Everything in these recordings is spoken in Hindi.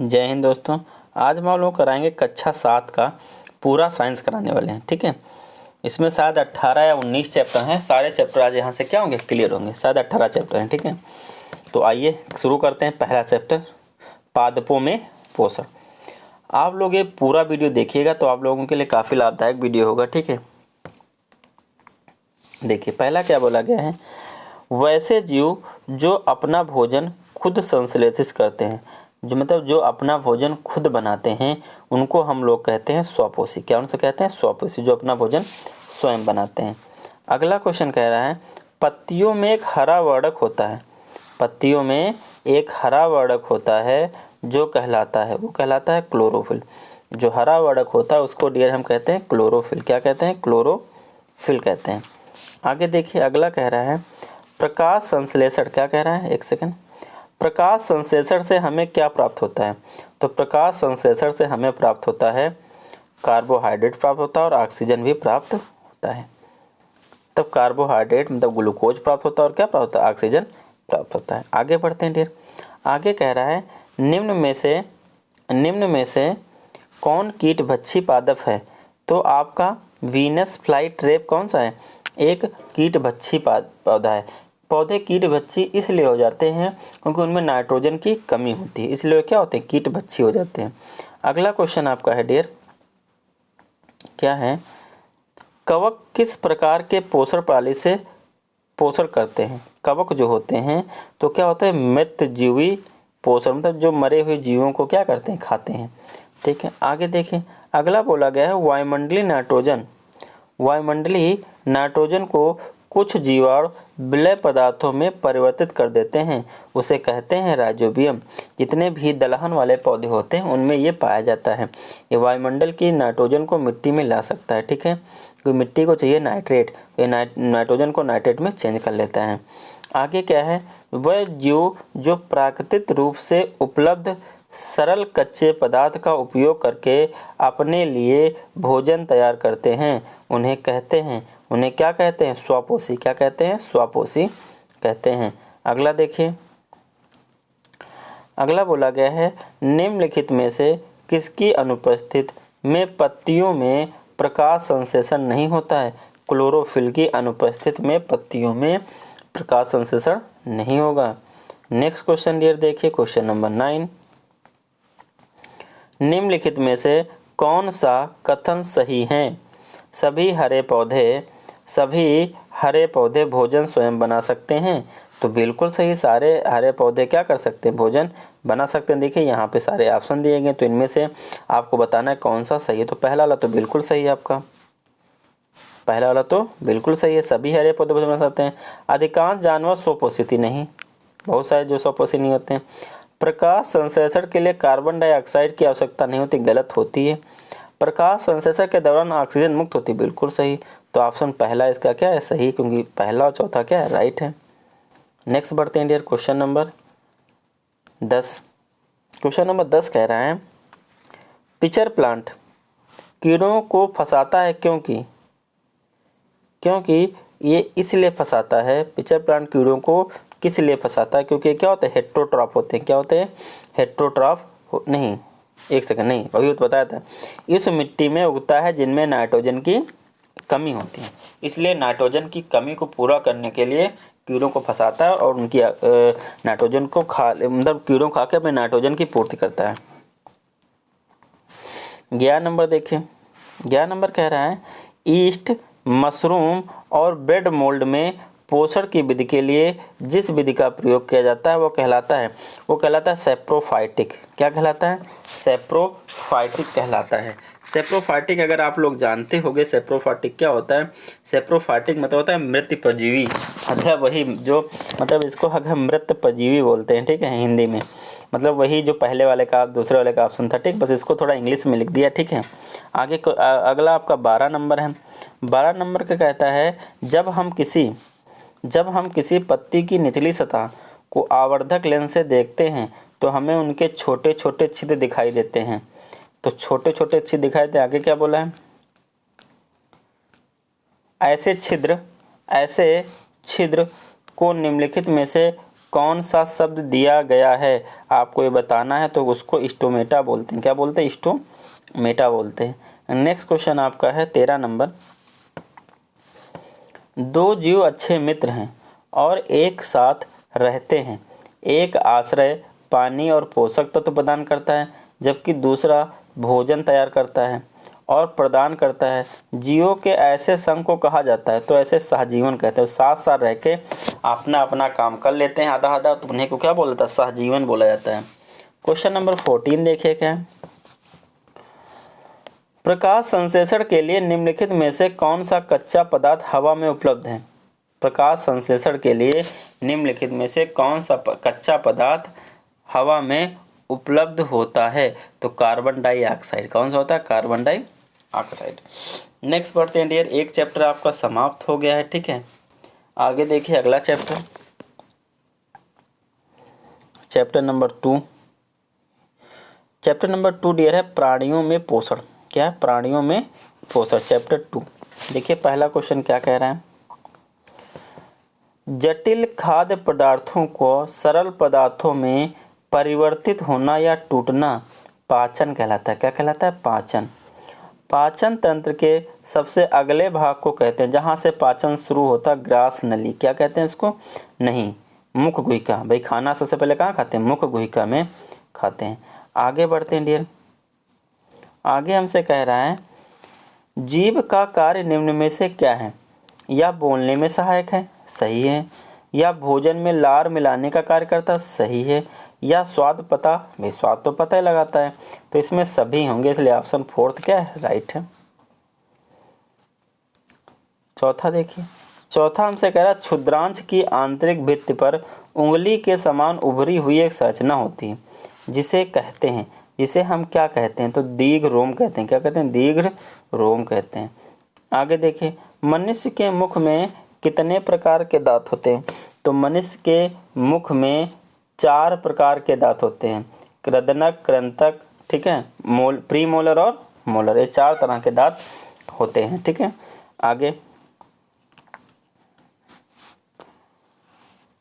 जय हिंद दोस्तों। आज हम लोग कराएंगे कक्षा 7 का पूरा साइंस कराने वाले हैं। ठीक है, इसमें शायद 18 या 19 चैप्टर हैं। सारे चैप्टर आज यहाँ से क्या होंगे, क्लियर होंगे। शायद 18 चैप्टर हैं। ठीक है, तो आइए शुरू करते हैं। पहला चैप्टर, पादपों में पोषण। आप लोग ये पूरा वीडियो देखिएगा तो आप लोगों के लिए काफ़ी लाभदायक वीडियो होगा। ठीक है, देखिए पहला क्या बोला गया है, वैसे जीव जो अपना भोजन खुद संश्लेषित करते हैं, जो मतलब जो अपना भोजन खुद बनाते हैं, उनको हम लोग कहते हैं स्वपोषी। क्या उनसे कहते हैं? स्वपोषी, जो अपना भोजन स्वयं बनाते हैं। अगला क्वेश्चन कह रहा है, पत्तियों में एक हरा वर्णक होता है। पत्तियों में एक हरा वर्णक होता है जो कहलाता है, वो कहलाता है क्लोरोफिल। जो हरा वर्णक होता है उसको डियर हम कहते हैं क्लोरोफिल। क्या कहते हैं? क्लोरोफिल कहते हैं। आगे देखिए, अगला कह रहा है, प्रकाश संश्लेषण। क्या कह रहा है? एक सेकंड। प्रकाश संश्लेषण से हमें क्या प्राप्त होता है? तो प्रकाश संश्लेषण से हमें प्राप्त होता है कार्बोहाइड्रेट प्राप्त होता है और ऑक्सीजन भी प्राप्त होता है। तब कार्बोहाइड्रेट मतलब ग्लूकोज प्राप्त होता है और क्या प्राप्त होता है? ऑक्सीजन प्राप्त होता है। आगे बढ़ते हैं डियर। आगे कह रहा है, निम्न में से कौन कीटभक्षी पादप है? तो आपका वीनस फ्लाई ट्रैप कौन सा है? एक कीटभक्षी पौधा है। पौधे कीटभक्षी इसलिए हो जाते हैं क्योंकि उनमें नाइट्रोजन की कमी होती है, इसलिए क्या होते हैं? कीटभक्षी हो जाते हैं। अगला क्वेश्चन आपका है डियर, क्या है, कवक किस प्रकार के पोषण प्रणाली से पोषण करते हैं? कवक जो होते हैं तो क्या होता है? मृतजीवी पोषण, मतलब जो मरे हुए जीवों को क्या करते हैं? खाते हैं। ठीक है, आगे देखें। अगला बोला गया है, वायुमंडलीय नाइट्रोजन। वायुमंडलीय नाइट्रोजन को कुछ जीवाणु विलय पदार्थों में परिवर्तित कर देते हैं, उसे कहते हैं राइजोबियम। जितने भी दलहन वाले पौधे होते हैं उनमें ये पाया जाता है। ये वायुमंडल की नाइट्रोजन को मिट्टी में ला सकता है। ठीक है, क्योंकि मिट्टी को चाहिए नाइट्रेट, ये नाइट्रोजन को नाइट्रेट में चेंज कर लेता है। आगे क्या है, वह जीव जो प्राकृतिक रूप से उपलब्ध सरल कच्चे पदार्थ का उपयोग करके अपने लिए भोजन तैयार करते हैं, उन्हें क्या कहते हैं? स्वपोषी। क्या कहते हैं? स्वपोषी कहते हैं। अगला देखिए, अगला बोला गया है, निम्नलिखित में से किसकी अनुपस्थित में पत्तियों में प्रकाश संश्लेषण नहीं होता है? क्लोरोफिल की अनुपस्थित में पत्तियों में प्रकाश संश्लेषण नहीं होगा। नेक्स्ट क्वेश्चन डियर देखिए, क्वेश्चन नंबर 9, निम्नलिखित में से कौन सा कथन सही है? सभी हरे पौधे भोजन स्वयं बना सकते हैं। तो बिल्कुल सही, सारे हरे पौधे क्या कर सकते हैं? भोजन बना सकते हैं। देखिए यहाँ पे सारे ऑप्शन दिए गए, तो इनमें से आपको बताना है कौन सा सही है। तो पहला वाला तो बिल्कुल सही है आपका, पहला वाला तो बिल्कुल सही है, सभी हरे पौधे भोजन बना सकते हैं। अधिकांश जानवर स्वपोषित नहीं, बहुत सारे जो स्वपोषित नहीं होते हैं। प्रकाश संश्लेषण के लिए कार्बन डाइऑक्साइड की आवश्यकता नहीं होती, गलत होती है। प्रकाश संश्लेषण के दौरान ऑक्सीजन मुक्त होती, बिल्कुल सही। तो ऑप्शन पहला इसका क्या है? सही, क्योंकि पहला और चौथा क्या है? राइट है। नेक्स्ट बढ़ते हैं dear, question number 10। Question number 10 कह रहा है, पिचर प्लांट कीड़ों को फंसाता है क्योंकि ये इसलिए फंसाता है, पिचर प्लांट कीड़ों को किस लिए फंसाता है? क्योंकि क्या होते हैं? हेट्रोट्रॉफ होते हैं। क्या होते हैं? हेट्रोट्रॉफ नहीं, एक सेकंड, नहीं अभी तो बताया था। इस मिट्टी में उगता है जिनमें नाइट्रोजन की कमी होती है, इसलिए नाइट्रोजन की कमी को पूरा करने के लिए कीड़ों को फंसाता है और उनकी नाइट्रोजन को मतलब कीड़ों खा के अपने नाइट्रोजन की पूर्ति करता है। 11 नंबर देखिए, 11 नंबर कह रहा है, ईस्ट, मशरूम और ब्रेड मोल्ड में पोषण की विधि के लिए जिस विधि का प्रयोग किया जाता है वो कहलाता है सैप्रोफाइटिक। क्या कहलाता है? सैप्रोफाइटिक कहलाता है। सैप्रोफाइटिक अगर आप लोग जानते होंगे सैप्रोफाइटिक क्या होता है? सैप्रोफाइटिक मतलब होता है मृत परजीवी, मतलब वही जो मतलब इसको हम मृत परजीवी बोलते हैं। ठीक है, हिंदी में मतलब वही जो पहले वाले का दूसरे वाले का ऑप्शन था। ठीक, बस इसको थोड़ा इंग्लिश में लिख दिया। ठीक है, आगे अगला आपका 12 नंबर है। 12 नंबर का कहता है, जब हम किसी पत्ती की निचली सतह को आवर्धक लेंस से देखते हैं तो हमें उनके छोटे छोटे छिद्र दिखाई देते हैं। तो छोटे छोटे छिद्र दिखाई देते हैं। आगे क्या बोला है? ऐसे छिद्र को निम्नलिखित में से कौन सा शब्द दिया गया है आपको ये बताना है, तो उसको स्टोमेटा बोलते हैं। क्या बोलते हैं? स्टोमेटा बोलते हैं। नेक्स्ट क्वेश्चन आपका है 13 नंबर। दो जीव अच्छे मित्र हैं और एक साथ रहते हैं। एक आश्रय, पानी और पोषक तत्व प्रदान करता है, जबकि दूसरा भोजन तैयार करता है और प्रदान करता है। जीवों के ऐसे संघ को कहा जाता है, तो ऐसे सहजीवन कहते हैं। साथ साथ रह के अपना अपना काम कर लेते हैं आधा आधा, तो उन्हें को क्या बोला जाता है? सहजीवन बोला जाता है। क्वेश्चन नंबर 14 देखिए क्या है। प्रकाश संश्लेषण के लिए निम्नलिखित में से कौन सा कच्चा पदार्थ हवा में उपलब्ध है? प्रकाश संश्लेषण के लिए निम्नलिखित में से कौन सा कच्चा पदार्थ हवा में उपलब्ध होता है? तो कार्बन डाइऑक्साइड। कौन सा होता है? Carbon dioxide. नेक्स्ट बढ़ते हैं डियर, एक चैप्टर आपका समाप्त हो गया है, ठीक है। आगे देखिए अगला chapter, chapter number 2। Chapter number 2 dear है प्राणियों में पोषण। क्या है? प्राणियों में पोषण, चैप्टर 2। देखिए पहला क्वेश्चन क्या कह रहा है। जटिल खाद्य पदार्थों को सरल पदार्थों में परिवर्तित होना या टूटना पाचन कहलाता है। क्या कहलाता है? पाचन। पाचन तंत्र के सबसे अगले भाग को कहते हैं, जहाँ से पाचन शुरू होता है, ग्रास नली। क्या कहते हैं इसको? नहीं, मुख गुहिका। भाई खाना सबसे पहले कहाँ खाते हैं? मुख गुहिका में खाते हैं। आगे बढ़ते हैं डियर, आगे हमसे कह रहा है जीभ का कार्य निम्न में से क्या है? या बोलने में सहायक है, सही है। या भोजन में लार मिलाने का कार्य करता है, सही है। या स्वाद पता, भाई स्वाद तो पता ही लगाता है, तो इसमें सभी होंगे, इसलिए ऑप्शन 4 क्या है? राइट है। चौथा देखिए, चौथा हमसे कह रहा है क्षुद्रांश की आंतरिक भित्ति पर उंगली के समान उभरी हुई एक संरचना होती है, जिसे कहते हैं, जिसे हम क्या कहते हैं? तो दीर्घ रोम कहते हैं। क्या कहते हैं? दीर्घ रोम कहते हैं। आगे देखिए, मनुष्य के मुख में कितने प्रकार के दांत होते हैं? तो मनुष्य के मुख में 4 प्रकार के दांत होते हैं, कृदनक, कृंतक, ठीक है, प्रीमोलर और मोलर। ये 4 तरह के दांत होते हैं, ठीक है। आगे,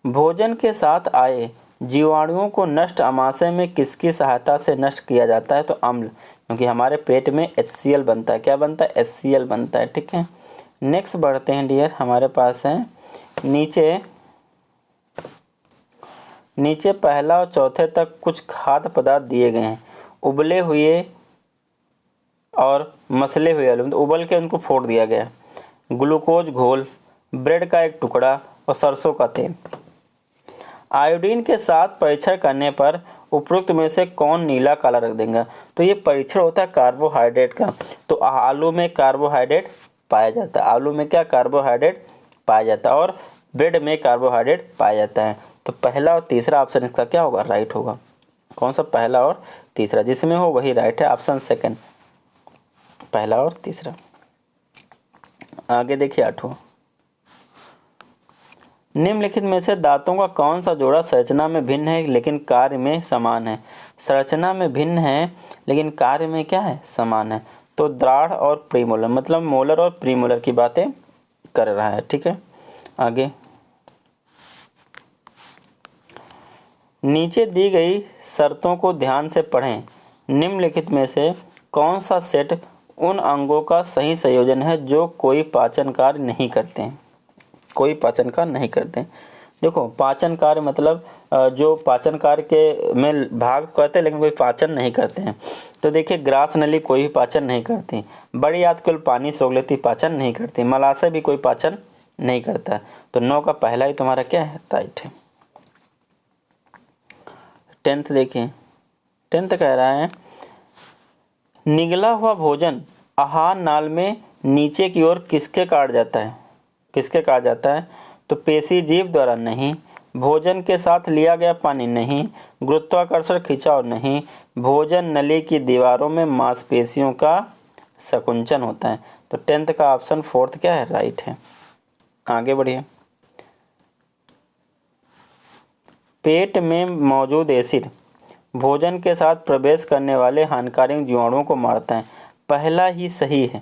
भोजन के साथ आए जीवाणुओं को नष्ट आमाशय में किसकी सहायता से नष्ट किया जाता है? तो अम्ल, क्योंकि हमारे पेट में HCl बनता है। क्या बनता है? HCl बनता है, ठीक है। नेक्स्ट बढ़ते हैं डियर, हमारे पास है नीचे पहला और चौथे तक कुछ खाद्य पदार्थ दिए गए हैं। उबले हुए और मसले हुए आलू, तो उबल के उनको फोड़ दिया गया। ग्लूकोज घोल, ब्रेड का एक टुकड़ा और सरसों का तेल। आयोडीन के साथ परीक्षण करने पर उपरोक्त में से कौन नीला काला रख देगा? तो ये परीक्षण होता है कार्बोहाइड्रेट का। तो आलू में कार्बोहाइड्रेट पाया जाता है। आलू में क्या? कार्बोहाइड्रेट पाया जाता है, और ब्रेड में कार्बोहाइड्रेट पाया जाता है। तो पहला और तीसरा ऑप्शन इसका क्या होगा? राइट होगा। कौन सा? पहला और तीसरा, जिसमें हो वही राइट है। ऑप्शन सेकंड, पहला और तीसरा। आगे देखिए 8वां, निम्नलिखित में से दांतों का कौन सा जोड़ा संरचना में भिन्न है लेकिन कार्य में समान है? संरचना में भिन्न है लेकिन कार्य में क्या है? समान है। तो द्राढ़ और प्रीमोलर, मतलब मोलर और प्रीमोलर की बातें कर रहा है, ठीक है। आगे, नीचे दी गई शर्तों को ध्यान से पढ़ें। निम्नलिखित में से कौन सा सेट उन अंगों का सही संयोजन है जो कोई पाचन कार्य नहीं करते हैं? कोई पाचन कार्य नहीं करते। देखो पाचन कार्य मतलब जो पाचन कार्य के में भाग करते हैं लेकिन कोई पाचन नहीं करते हैं। तो देखिए ग्रास नली कोई भी पाचन नहीं करती, बड़ी आंत केवल पानी सोख लेती, पाचन नहीं करती, मलाशय भी कोई पाचन नहीं करता। तो 9 का पहला ही तुम्हारा क्या है? राइट है। 10th देखिए, 10th कह रहा है निगला हुआ भोजन आहार नाल में नीचे की ओर किसके काट जाता है? किसके कहा जाता है? तो पेशी जीव द्वारा नहीं, भोजन के साथ लिया गया पानी नहीं, गुरुत्वाकर्षण खिंचाव नहीं, भोजन नली की दीवारों में मांसपेशियों का संकुचन होता है। तो 10th का ऑप्शन 4th क्या है? राइट है। आगे बढ़िए, पेट में मौजूद एसिड भोजन के साथ प्रवेश करने वाले हानिकारक जीवाणुओं को मारता है। पहला ही सही है,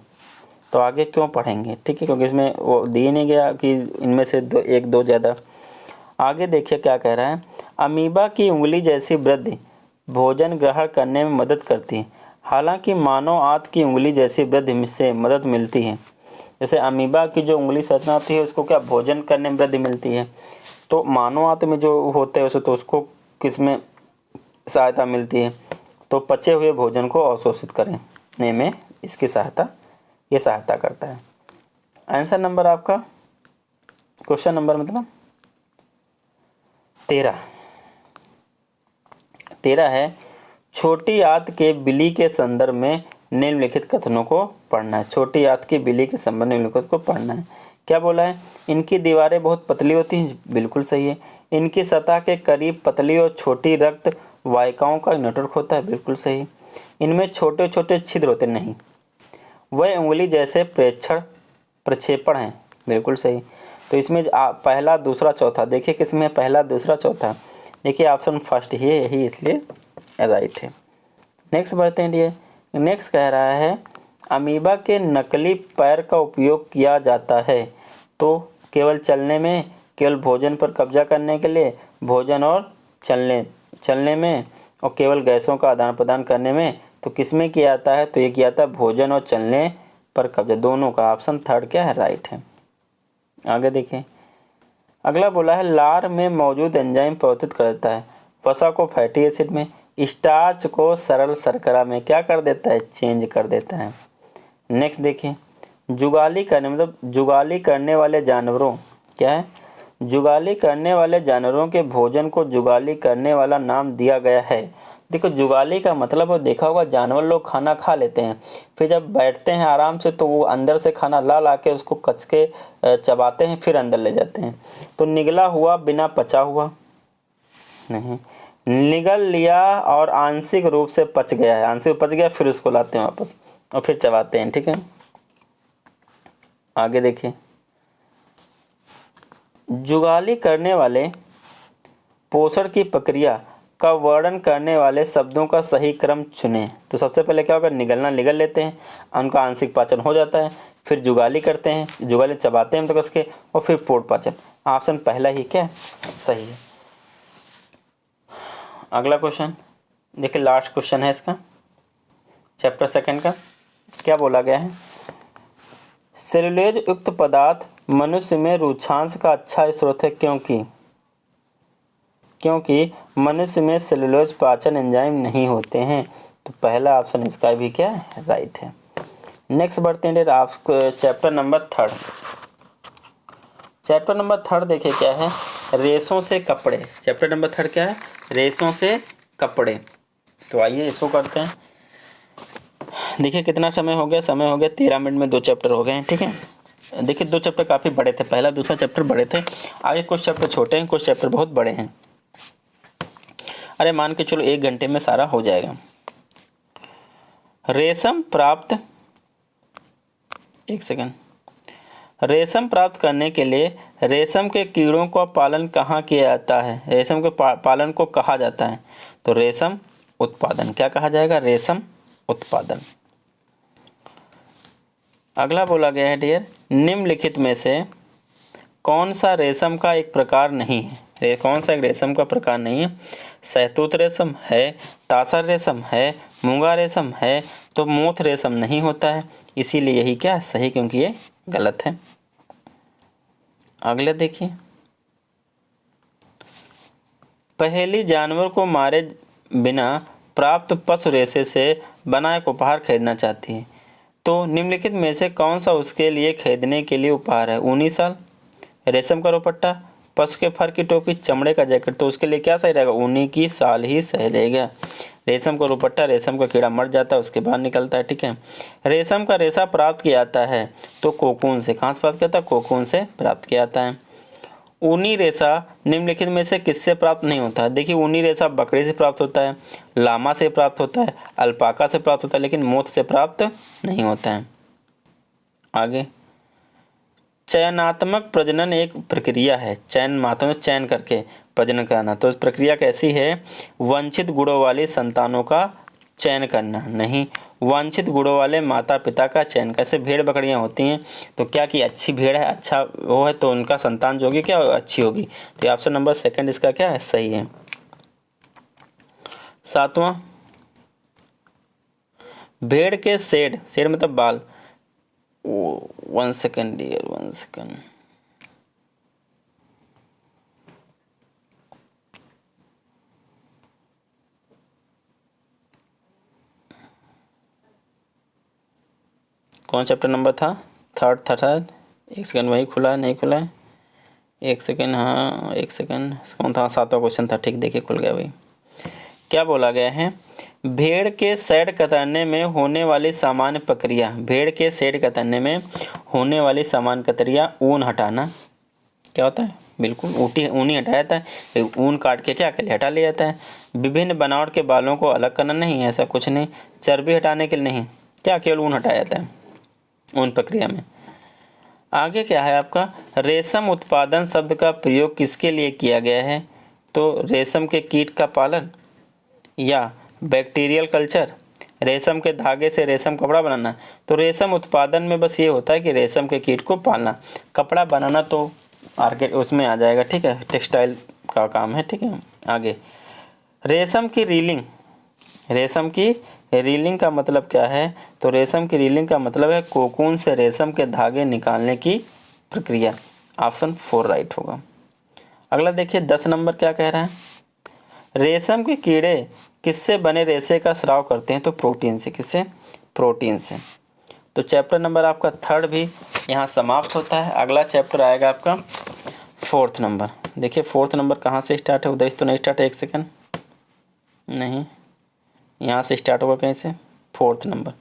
तो आगे क्यों पढ़ेंगे, ठीक है, क्योंकि इसमें वो दिए नहीं गया कि इनमें से एक दो ज़्यादा। आगे देखिए क्या कह रहा है। अमीबा की उंगली जैसी वृद्धि भोजन ग्रहण करने में मदद करती है। हालांकि मानव आंत की उंगली जैसी वृद्धि से मदद मिलती है। जैसे अमीबा की जो उंगली संरचना होती है उसको क्या भोजन करने में वृद्धि मिलती है, तो मानव आंत में जो होते हैं उसे तो उसको किस में सहायता मिलती है, तो पचे हुए भोजन को अवशोषित करने में इसकी सहायता करता है। आंसर नंबर आपका, क्वेश्चन नंबर मतलब 13 है। छोटी आंत के बिली के संदर्भ में निम्नलिखित कथनों को पढ़ना है। छोटी आंत की बिली के संबंध में निम्नलिखित को पढ़ना है। क्या बोला है? इनकी दीवारें बहुत पतली होती हैं, बिल्कुल सही है। इनकी सतह के करीब पतली और छोटी रक्त वाहिकाओं का नेटवर्क होता है, बिल्कुल सही। इनमें छोटे छोटे छिद्र होते नहीं। वह उंगली जैसे प्रक्षेपण हैं, बिल्कुल सही। तो इसमें पहला दूसरा चौथा, देखिए किसमें पहला दूसरा चौथा, देखिए ऑप्शन फर्स्ट ही है, यही इसलिए राइट है। नेक्स्ट बढ़ते हैं डियर। नेक्स्ट कह रहा है अमीबा के नकली पैर का उपयोग किया जाता है तो केवल चलने में, केवल भोजन पर कब्जा करने के लिए, भोजन और चलने में, और केवल गैसों का आदान प्रदान करने में, तो किसमें किया जाता है? तो ये किया जाता है भोजन और चलने पर कब्जा, दोनों का। ऑप्शन थर्ड क्या है? राइट है। आगे देखिए अगला बोला है लार में मौजूद एंजाइम परिवर्तित कर देता है वसा को फैटी एसिड में, स्टार्च को सरल शर्करा में क्या कर देता है? चेंज कर देता है। नेक्स्ट देखिए जुगाली करने मतलब जुगाली करने वाले जानवरों, क्या है? जुगाली करने वाले जानवरों के भोजन को जुगाली करने वाला नाम दिया गया है। देखो जुगाली का मतलब वो देखा होगा, जानवर लोग खाना खा लेते हैं, फिर जब बैठते हैं आराम से तो वो अंदर से खाना ला के उसको कच के चबाते हैं, फिर अंदर ले जाते हैं। तो निगला हुआ बिना पचा हुआ नहीं, निगल लिया और आंशिक रूप से पच गया है, आंशिक पच गया फिर उसको लाते हैं वापस और फिर चबाते हैं, ठीक है। आगे देखिए जुगाली करने वाले पोषण की प्रक्रिया का वर्णन करने वाले शब्दों का सही क्रम चुनें। तो सबसे पहले क्या होगा? निगलना, निगल लेते हैं, उनका आंशिक पाचन हो जाता है, फिर जुगाली करते हैं, जुगाली चबाते हैं तो कस के, और फिर पोट पाचन। ऑप्शन पहला ही क्या सही है। अगला क्वेश्चन देखिए, लास्ट क्वेश्चन है इसका, चैप्टर सेकंड का। क्या बोला गया है? सेलुलोज युक्त पदार्थ मनुष्य में रुक्षांश का अच्छा स्रोत है क्योंकि मनुष्य में सेलुलोज पाचन एंजाइम नहीं होते हैं। तो पहला ऑप्शन इसका भी क्या है? राइट है। नेक्स्ट बढ़ते हैं आपको chapter number third. Chapter number third देखिए क्या है? रेशों से कपड़े। चैप्टर नंबर थर्ड क्या है? रेशों से कपड़े। तो आइए इसको करते हैं। देखिए कितना समय हो गया? समय हो गया 13 मिनट में 2 चैप्टर हो गए हैं, ठीक है। देखिए 2 चैप्टर काफ़ी बड़े थे, पहला दूसरा चैप्टर बड़े थे, आगे कुछ चैप्टर छोटे हैं, कुछ चैप्टर बहुत बड़े हैं। अरे मान के चलो 1 घंटे में सारा हो जाएगा। रेशम प्राप्त करने के लिए रेशम के कीड़ों का पालन कहाँ किया जाता है? रेशम के पालन को कहा जाता है तो रेशम उत्पादन। क्या कहा जाएगा? रेशम उत्पादन। अगला बोला गया है डियर, निम्नलिखित में से कौन सा रेशम का एक प्रकार नहीं है? कौन सा एक रेशम का प्रकार नहीं है? शहतूत रेशम है, तासर रेशम है, मूंगा रेशम है, तो मोथ रेशम नहीं होता है, इसीलिए यही क्या सही, क्योंकि ये गलत है। अगले देखिए, पहली जानवर को मारे बिना प्राप्त पशु रेशे से बना एक उपहार खरीदना चाहती है तो निम्नलिखित में से कौन सा उसके लिए खरीदने के लिए उपहार है? ऊनी शाल, रेशम का दुपट्टा, पशु के फर की टोपी, चमड़े का जैकेट। तो उसके लिए क्या सही रहेगा? ऊनी की शाल ही सही रहेगा। रेशम का दुपट्टा, रेशम का कीड़ा मर जाता है उसके बाद निकलता है, ठीक है। रेशम का रेशा प्राप्त किया जाता है तो कोकून से। कहाँ से प्राप्त किया जाता है? कोकून से प्राप्त किया जाता है। ऊनी रेशा निम्नलिखित में से किससे प्राप्त नहीं होता है? देखिए ऊनी रेशा बकरी से प्राप्त होता है, लामा से प्राप्त होता है, अल्पाका से प्राप्त होता है, लेकिन मोथ से प्राप्त नहीं होता है। आगे, चयनात्मक प्रजनन एक प्रक्रिया है। चयन करके प्रजनन कराना। तो इस प्रक्रिया कैसी है? वंचित गुणों वाली संतानों का चयन करना, नहीं। वांछित गुणों वाले माता पिता का चयन, कैसे भेड़ बकरियां होती हैं तो क्या कि अच्छी भेड़ है, अच्छा वो है तो उनका संतान जो होगी क्या अच्छी होगी। तो ऑप्शन नंबर सेकंड इसका क्या है, सही है। 7वां, भेड़ के सेड, सेड मतलब बाल, 1 सेकंड डियर 1 सेकंड, कौन चैप्टर नंबर था, थर्ड था शायद। 1 सेकंड, वही खुला है नहीं खुला है, 1 सेकंड, हाँ 1 सेकंड, कौन था, 7वां क्वेश्चन था, ठीक देखिए खुल गया भाई। क्या बोला गया है, भेड़ के सेड कतरने में होने वाली सामान्य प्रक्रिया, भेड़ के सेड कतरने में होने वाली सामान्य प्रक्रिया ऊन हटाना। क्या होता है, बिल्कुल ऊन ही हटाया जाता है, ऊन काट के क्या कर लिया, हटा लिया जाता है। विभिन्न बनावट के बालों को अलग करना, नहीं ऐसा कुछ नहीं। चर्बी हटाने के लिए नहीं, क्या केवल ऊन हटाया जाता है ऊन प्रक्रिया में। आगे क्या है आपका, रेशम उत्पादन शब्द का प्रयोग किसके लिए किया गया है, तो रेशम के कीट का पालन या बैक्टीरियल कल्चर, रेशम के धागे से रेशम कपड़ा बनाना। तो रेशम उत्पादन में बस ये होता है कि रेशम के कीट को पालना, कपड़ा बनाना तो मार्केट उसमें आ जाएगा, ठीक है, टेक्सटाइल का काम है, ठीक है। आगे, रेशम की रीलिंग, रेशम की रीलिंग का मतलब क्या है, तो रेशम की रीलिंग का मतलब है कोकून से रेशम के धागे निकालने की प्रक्रिया। ऑप्शन 4 राइट होगा। अगला देखिए 10 नंबर क्या कह रहा है, रेशम के कीड़े किससे बने रेशे का स्राव करते हैं, तो प्रोटीन से, किससे, प्रोटीन से। तो चैप्टर नंबर आपका थर्ड भी यहाँ समाप्त होता है। अगला चैप्टर आएगा आपका 4th नंबर। देखिए 4th नंबर कहाँ से स्टार्ट है, उधर तो नहीं स्टार्ट है, 1 सेकंड, नहीं यहाँ से स्टार्ट होगा कहीं से, 4th number.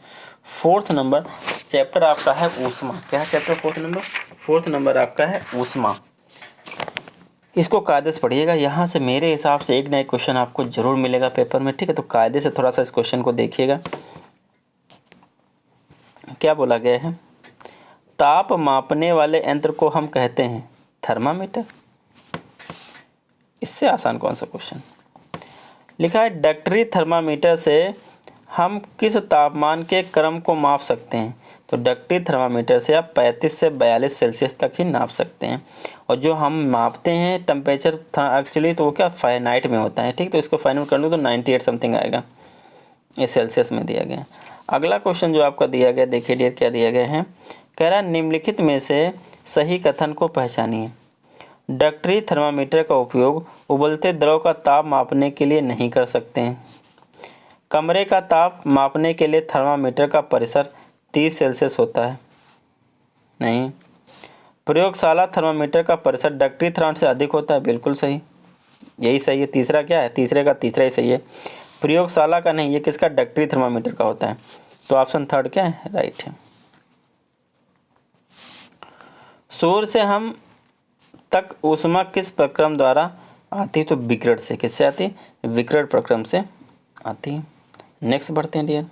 4th number chapter आपका है ऊष्मा। क्या chapter 4th number, 4th number आपका है ऊष्मा। इसको कायदे से पढ़िएगा, यहाँ से मेरे हिसाब से एक ना एक क्वेश्चन आपको जरूर मिलेगा पेपर में, ठीक है। तो कायदे से थोड़ा सा इस क्वेश्चन को देखिएगा। क्या बोला गया है, ताप मापने वाले यंत्र को हम कहते हैं थर्मामीटर। इससे आसान कौन सा क्वेश्चन लिखा है, डक्टरी थर्मामीटर से हम किस तापमान के क्रम को माप सकते हैं, तो डक्टरी थर्मामीटर से आप 35 से 42 सेल्सियस तक ही नाप सकते हैं। और जो हम मापते हैं टेम्परेचर एक्चुअली तो वो क्या फ़ारेनहाइट में होता है, ठीक। तो इसको फाइनल कर लूँ तो 98 समथिंग आएगा, ये सेल्सियस में दिया गया। अगला क्वेश्चन जो आपका दिया गया, देखिए डियर क्या दिया गया है, कह रहा है निम्नलिखित में से सही कथन को पहचानिए। डक्टरी थर्मामीटर का उपयोग उबलते द्रव का ताप मापने के लिए नहीं कर सकते हैं। कमरे का ताप मापने के लिए थर्मामीटर का परिसर 30 सेल्सियस होता है, नहीं। प्रयोगशाला थर्मामीटर का परिसर डक्टरी थर्मामीटर से अधिक होता है, बिल्कुल सही, यही सही है। तीसरा क्या है, तीसरे का तीसरा ही सही है, प्रयोगशाला का नहीं, ये किसका, डक्टरी थर्मामीटर का होता है। तो ऑप्शन 3 क्या है, राइट है। सूर्य से हम तक ऊष्मा किस प्रक्रम द्वारा आती, तो विकिरण से, किससे आती, विकिरण प्रक्रम से आती। नेक्स्ट बढ़ते हैं डियर,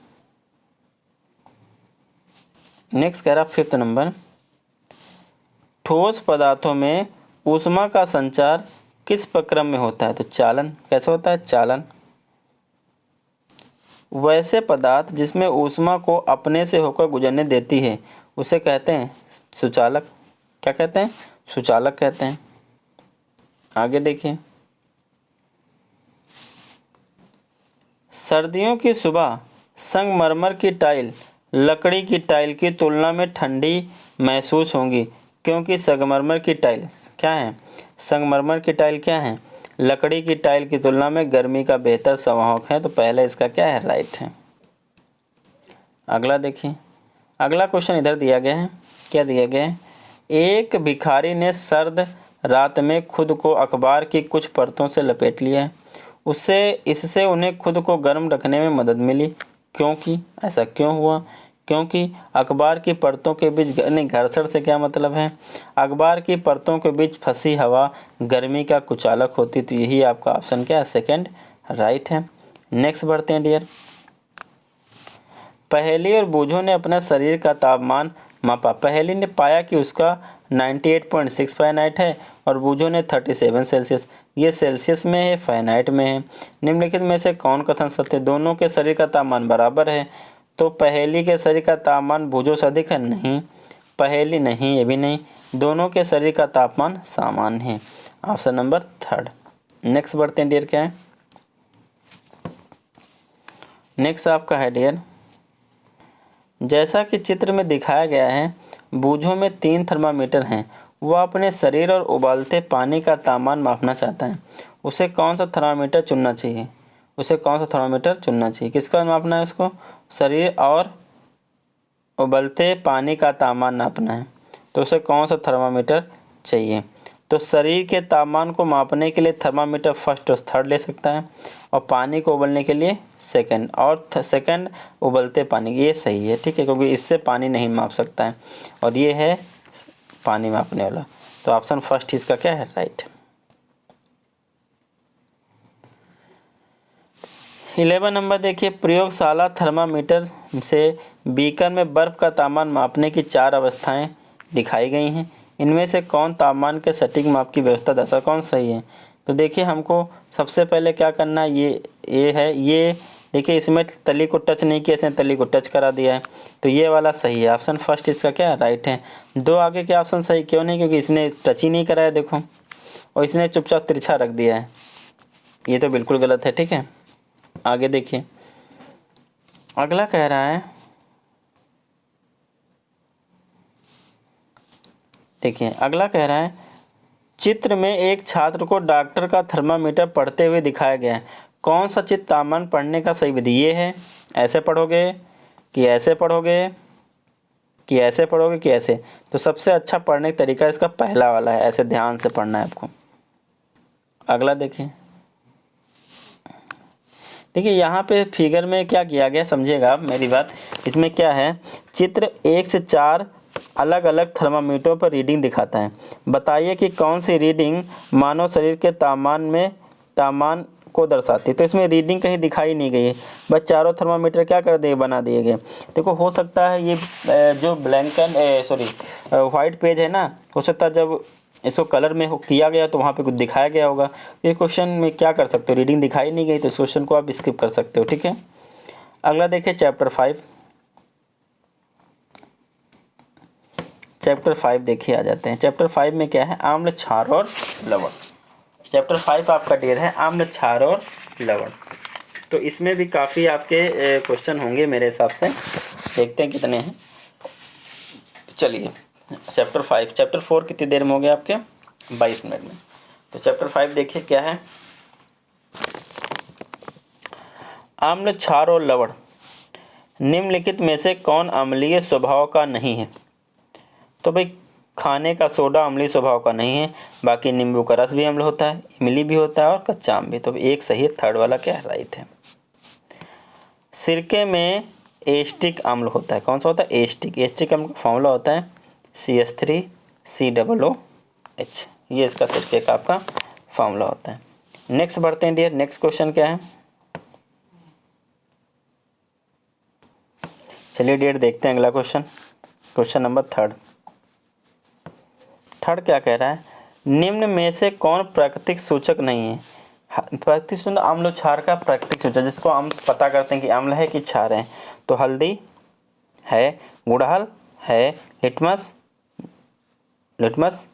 नेक्स्ट कह रहा 5th नंबर, ठोस पदार्थों में ऊष्मा का संचार किस प्रक्रम में होता है, तो चालन। कैसे होता है, चालन। वैसे पदार्थ जिसमें ऊष्मा को अपने से होकर गुजरने देती है उसे कहते हैं सुचालक। क्या कहते हैं, सुचालक कहते हैं। आगे देखिए, सर्दियों की सुबह संगमरमर की टाइल लकड़ी की टाइल की तुलना में ठंडी महसूस होंगी, क्योंकि संगमरमर की टाइल क्या है, संगमरमर की टाइल क्या है, लकड़ी की टाइल की तुलना में गर्मी का बेहतर संवाहक है। तो पहले इसका क्या है, राइट है। अगला देखिए, अगला क्वेश्चन इधर दिया गया है, क्या दिया गया है, एक भिखारी ने सर्द रात में खुद को अखबार की कुछ परतों से लपेट लिया है, इससे उन्हें खुद को गर्म रखने में मदद मिली, क्योंकि ऐसा क्यों हुआ, क्योंकि अखबार की परतों के बीच, नहीं घर्षण से क्या मतलब है, अखबार की परतों के बीच फंसी हवा गर्मी का कुचालक होती। तो यही आपका ऑप्शन क्या है, सेकंड राइट है। नेक्स्ट बढ़ते हैं डियर, पहेली और बूझो ने अपना शरीर का तापमान मापा। पहेली ने पाया कि उसका 98.6 फ़ारेनहाइट है और बूझो ने 37 सेल्सियस। ये सेल्सियस में है, फ़ारेनहाइट में है। निम्नलिखित में से कौन कथन सत्य है? दोनों के शरीर का तापमान बराबर है। तो पहेली के शरीर का तापमान बूझो से अधिक है? नहीं। पहेली नहीं, ये भी नहीं। दोनों के शरीर का तापमान समान है। Option number 3। नेक्स्ट बढ़ते हैं डियर, क्या है नेक्स्ट आपका है डियर, जैसा कि चित्र में दिखाया गया है, बूझों में 3 थर्मामीटर हैं। वह अपने शरीर और उबालते पानी का तापमान मापना चाहता है। उसे कौन सा थर्मामीटर चुनना चाहिए? किसका मापना है उसको? शरीर और उबलते पानी का तापमान नापना है, तो उसे कौन सा थर्मामीटर चाहिए? तो शरीर के तापमान को मापने के लिए थर्मामीटर फर्स्ट और थर्ड ले सकता है, और पानी को उबलने के लिए सेकंड, और सेकंड उबलते पानी, ये सही है, ठीक है, क्योंकि इससे पानी नहीं माप सकता है, और ये है पानी मापने वाला। तो ऑप्शन फर्स्ट इसका क्या है? राइट। 11 नंबर देखिए, प्रयोगशाला थर्मामीटर से बीकर में बर्फ का तापमान मापने की 4 अवस्थाएं दिखाई गई हैं। इनमें से कौन तापमान के सटीक माप की व्यवस्था दर्शा? कौन सही है? तो देखिए, हमको सबसे पहले क्या करना है, ये है, ये देखिए इसमें तली को टच नहीं किया, इसने तली को टच करा दिया है, तो ये वाला सही है। ऑप्शन फर्स्ट इसका क्या है? राइट है। 2 आगे के ऑप्शन सही क्यों नहीं? क्योंकि इसने टच ही नहीं कराया, देखो, और इसने चुपचाप तिरछा रख दिया है, ये तो बिल्कुल गलत है, ठीक है। आगे देखिए, अगला कह रहा है, देखिए अगला कह रहा है, चित्र में एक छात्र को डॉक्टर का थर्मामीटर पढ़ते हुए दिखाया गया है। कौन सा चित्र तापमान पढ़ने का सही विधि? ये है, ऐसे पढ़ोगे कि ऐसे पढ़ोगे कि ऐसे पढ़ोगे कि ऐसे? तो सबसे अच्छा पढ़ने का तरीका इसका पहला वाला है, ऐसे ध्यान से पढ़ना है आपको। अगला देखिए, यहाँ पे फिगर में क्या किया गया, समझिएगा आप मेरी बात। इसमें क्या है, चित्र 1 से 4 अलग अलग थर्मामीटरों पर रीडिंग दिखाता है। बताइए कि कौन सी रीडिंग मानव शरीर के तापमान को दर्शाती है। तो इसमें रीडिंग कहीं दिखाई नहीं गई है, बस चारों थर्मामीटर क्या कर दिए, बना दिए गए। देखो, हो सकता है ये जो वाइट पेज है ना, हो सकता है जब इसको कलर में किया गया तो वहाँ पे कुछ दिखाया गया होगा। ये क्वेश्चन में क्या कर सकते हो, रीडिंग दिखाई नहीं गई तो इस क्वेश्चन को आप स्किप कर सकते हो, ठीक है। अगला देखिए, चैप्टर 5 देखिए, आ जाते हैं। चैप्टर 5 में क्या है, आम्ल, क्षार और लवण। चैप्टर 5 आपका डियर है आम्ल, क्षार और लवण। तो इसमें भी काफ़ी आपके क्वेश्चन होंगे मेरे हिसाब से, देखते हैं कितने हैं। चलिए, चैप्टर 4 कितनी देर में हो गया आपके? 22 मिनट में। तो चैप्टर 5 देखिए क्या है, आम्ल, क्षार और लवण। निम्नलिखित में से कौन अम्लीय स्वभाव का नहीं है? तो भाई, खाने का सोडा अम्लीय स्वभाव का नहीं है, बाकी नींबू का रस भी अम्ल होता है, इमली भी होता है, और कच्चा आम भी। तो एक सही है, थर्ड वाला क्या है? राइट है। सिरके में एस्टिक अम्ल होता है, कौन सा होता है? एस्टिक अम्ल का फॉर्मूला होता है CH3COOH। ये इसका सिरके का आपका फॉर्मूला होता है। नेक्स्ट बढ़ते हैं डियर, नेक्स्ट क्वेश्चन क्या है? चलिए डियर, देखते हैं अगला क्वेश्चन नंबर 3 क्या कह रहा है, निम्न में से कौन प्राकृतिक सूचक नहीं है? प्राकृतिक सूचक, अम्ल क्षार का प्राकृतिक सूचक, जिसको हम पता करते हैं कि अम्ल है कि क्षार है। तो हल्दी है, गुड़हल है, लिटमस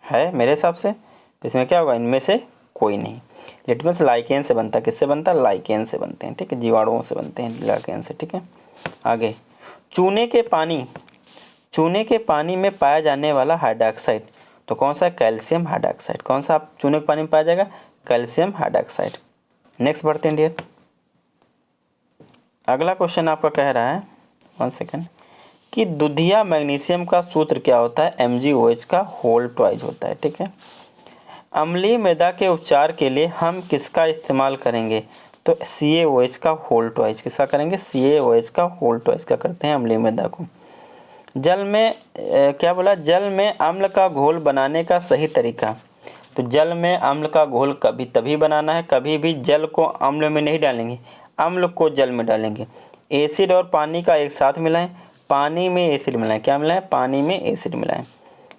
है मेरे हिसाब से। इसमें क्या होगा, इनमें से कोई नहीं। लिटमस लाइकेन से बनता है, किससे बनता है? लाइकेन से बनते हैं, ठीक है, जीवाणुओं से बनते हैं, लाइकेन से, ठीक है। आगे, चूने के पानी में पाया जाने वाला हाइड्रोक्साइड, तो कौन सा? Calcium hydroxide. कौन सा आप चूने के पानी में पाया जाएगा? Calcium hydroxide. नेक्स्ट बढ़ते हैं डियर, अगला क्वेश्चन आपका कह रहा है, 1 सेकेंड, कि दूधिया मैग्नीशियम का सूत्र क्या होता है? MgOH का होल ट्वाइस होता है, ठीक है। अम्लीय मृदा के उपचार के लिए हम किसका इस्तेमाल करेंगे? तो CaOH का होल ट्वाइस। किसका करेंगे? CaOH का होल ट्वाइस का करते हैं अम्लीय मृदा को। जल में क्या बोला, जल में अम्ल का घोल बनाने का सही तरीका। तो जल में अम्ल का घोल कभी तभी बनाना है, कभी भी जल को अम्ल में नहीं डालेंगे, अम्ल को जल में डालेंगे। एसिड और पानी का एक साथ मिलाएं, पानी में एसिड मिलाएं, क्या मिलाएं? पानी में एसिड मिलाएं।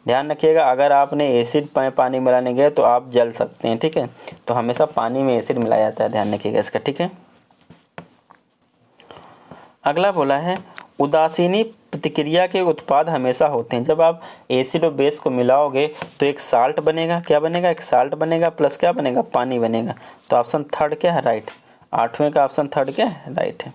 ध्यान रखिएगा, अगर आपने एसिड पानी मिलाने गए तो आप जल सकते हैं, ठीक है। तो हमेशा पानी में एसिड मिलाया जाता है, ध्यान रखिएगा इसका, ठीक है। अगला बोला है उदासीनी प्रतिक्रिया के उत्पाद हमेशा होते हैं। जब आप एसिड और बेस को मिलाओगे तो एक साल्ट बनेगा, क्या बनेगा, एक साल्ट बनेगा प्लस क्या बनेगा, पानी बनेगा। तो ऑप्शन थर्ड क्या है, राइट। 8वें का ऑप्शन थर्ड क्या है, राइट है।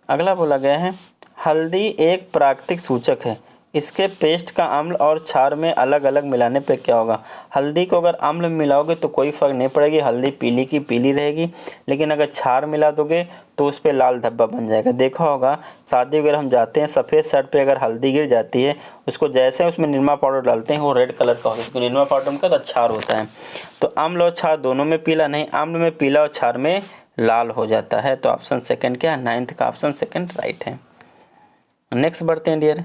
अगला बोला गया है हल्दी एक प्राकृतिक सूचक है, इसके पेस्ट का अम्ल और क्षार में अलग अलग मिलाने पे क्या होगा। हल्दी को अगर अम्ल में मिलाओगे तो कोई फर्क नहीं पड़ेगी, हल्दी पीली की पीली रहेगी, लेकिन अगर क्षार मिला दोगे तो उस पर लाल धब्बा बन जाएगा। देखा होगा शादी वगैरह हम जाते हैं, सफ़ेद शर्ट पे अगर हल्दी गिर जाती है, उसको जैसे उसमें निरमा पाउडर डालते हैं वो रेड कलर का होता है, क्योंकि निरमा पाउडर में क्या होता है, क्षार होता है। तो अम्ल और क्षार दोनों में पीला नहीं, अम्ल में पीला और क्षार में लाल हो जाता है। तो ऑप्शन सेकंड क्या है, 9th का ऑप्शन सेकंड राइट है। नेक्स्ट बढ़ते हैं डियर।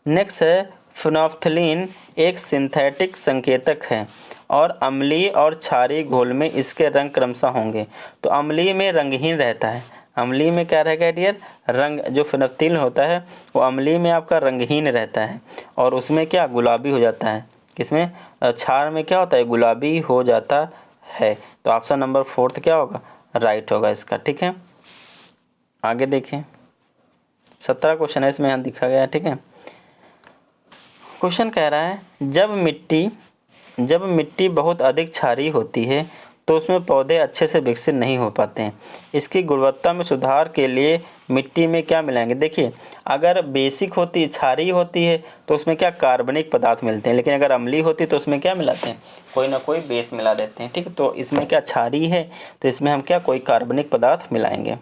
नेक्स्ट है फिनोल्फ्थलीन एक सिंथेटिक संकेतक है और अम्लीय और क्षारीय घोल में इसके रंग क्रमशः होंगे। तो अम्लीय में रंगहीन रहता है, अम्लीय में क्या रहेगा डियर, रंग, जो फिनोल्फ्थलीन होता है वो अम्लीय में आपका रंगहीन रहता है और उसमें क्या गुलाबी हो जाता है, किसमें, क्षार में क्या होता है, गुलाबी हो जाता है। तो ऑप्शन नंबर 4 क्या होगा, राइट होगा इसका, ठीक है। आगे देखें 17 क्वेश्चन है इसमें यहाँ दिखा गया है, ठीक है। क्वेश्चन कह रहा है जब मिट्टी बहुत अधिक क्षारीय होती है तो उसमें पौधे अच्छे से विकसित नहीं हो पाते हैं। इसकी गुणवत्ता में सुधार के लिए मिट्टी में क्या मिलाएंगे। देखिए अगर बेसिक होती क्षारीय होती है तो उसमें क्या कार्बनिक पदार्थ मिलते हैं, लेकिन अगर अम्लीय होती तो उसमें क्या मिलाते हैं, कोई ना कोई बेस मिला देते हैं, ठीक है। तो इसमें क्या क्षारीय है तो इसमें हम क्या कोई कार्बनिक पदार्थ मिलाएंगे।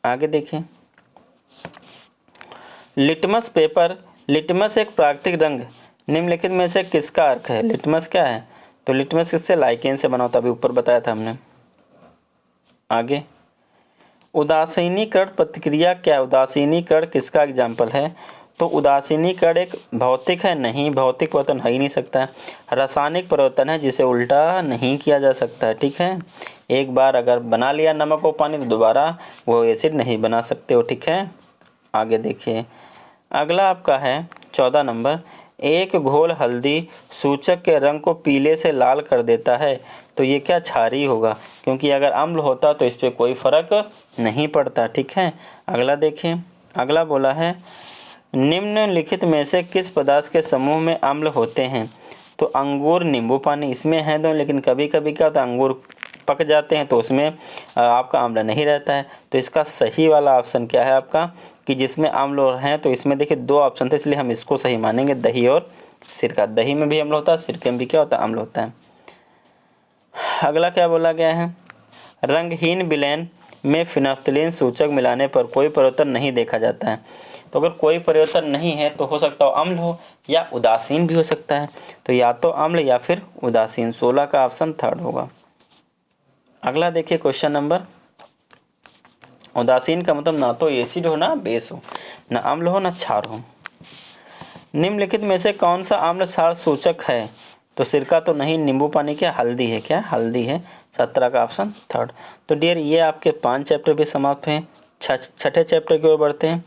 आगे देखिए लिटमस पेपर, लिटमस एक प्राकृतिक रंग निम्नलिखित में से किसका अर्क है। लिटमस क्या है, तो लिटमस किससे, लाइकेन से बना होता है, अभी ऊपर बताया था हमने। आगे उदासीनीकरण प्रतिक्रिया क्या है, उदासीनीकरण किसका एग्जाम्पल है। तो उदासीनीकरण एक भौतिक है, नहीं भौतिक परिवर्तन हो ही नहीं सकता है। रासायनिक परिवर्तन है जिसे उल्टा नहीं किया जा सकता है, ठीक है। एक बार अगर बना लिया नमक और पानी तो दोबारा वो एसिड नहीं बना सकते हो, ठीक है। आगे देखिए अगला आपका है 14 नंबर, एक घोल हल्दी सूचक के रंग को पीले से लाल कर देता है तो ये क्या क्षारीय होगा, क्योंकि अगर अम्ल होता तो इस पर कोई फर्क नहीं पड़ता, ठीक है। अगला देखिए अगला बोला है निम्नलिखित में से किस पदार्थ के समूह में अम्ल होते हैं। तो अंगूर, नींबू पानी इसमें है दो, लेकिन कभी कभी क्या होता है अंगूर पक जाते हैं तो उसमें आपका अम्ल नहीं रहता है। तो इसका सही वाला ऑप्शन क्या है आपका, कि जिसमें अम्ल हैं, तो इसमें देखिए 2 ऑप्शन थे इसलिए हम इसको सही मानेंगे, दही और सिरका। दही में भी अम्ल होता है, सिरके में भी क्या होता है, अम्ल होता है। अगला क्या बोला गया है, रंगहीन विलयन में फिनोल्फ्थलीन सूचक मिलाने पर कोई परिवर्तन नहीं देखा जाता है। तो अगर कोई परिवर्तन नहीं है तो हो सकता हो अम्ल हो या उदासीन भी हो सकता है, तो या तो अम्ल या फिर उदासीन। 16 का ऑप्शन थर्ड होगा। अगला देखिए क्वेश्चन नंबर, उदासीन का मतलब ना तो एसिड हो ना बेस हो, ना अम्ल हो ना क्षार हो। निम्नलिखित में से कौन सा अम्ल क्षार सूचक है। तो सिरका तो नहीं, नींबू पानी क्या, हल्दी है, क्या हल्दी है। 17 का ऑप्शन थर्ड। तो डियर ये आपके 5 चैप्टर भी समाप्त हैं। छठे चैप्टर की ओर बढ़ते हैं।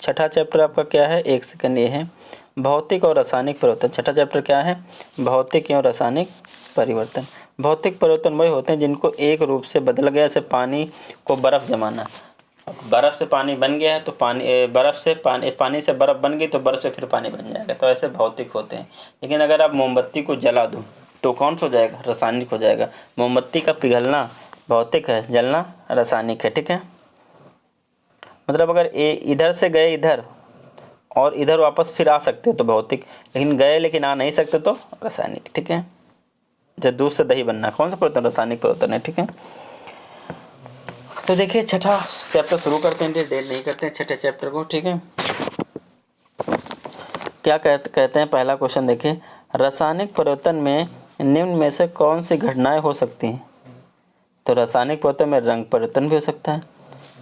छठा चैप्टर आपका क्या है, एक सेकंड, ये है भौतिक और रासायनिक परिवर्तन। छठा चैप्टर क्या है, भौतिक एवं रासायनिक परिवर्तन। भौतिक परिवर्तन वही होते हैं जिनको एक रूप से बदल गया, जैसे पानी को बर्फ़ जमाना, बर्फ़ से पानी बन गया है तो पानी से बर्फ़ बन गई तो बर्फ़ से फिर पानी बन जाएगा, तो ऐसे भौतिक होते हैं। लेकिन अगर आप मोमबत्ती को जला दो तो कौन सा हो जाएगा, रासायनिक हो जाएगा। मोमबत्ती का पिघलना भौतिक है, जलना रासायनिक है, ठीक है। मतलब अगर इधर से गए इधर और इधर वापस फिर आ सकते हो तो भौतिक, लेकिन गए लेकिन आ नहीं सकते तो रासायनिक, ठीक है। जब दूध से दही बनना कौन सा परिवर्तन, रासायनिक परिवर्तन है, ठीक है। तो देखिए छठा चैप्टर शुरू करते हैं, देर नहीं करते हैं छठे चैप्टर को, ठीक है। क्या कहते हैं, पहला क्वेश्चन देखिए, रासायनिक परिवर्तन में निम्न में से कौन सी घटनाएं हो सकती हैं। तो रासायनिक परिवर्तन में रंग परिवर्तन भी हो सकता है,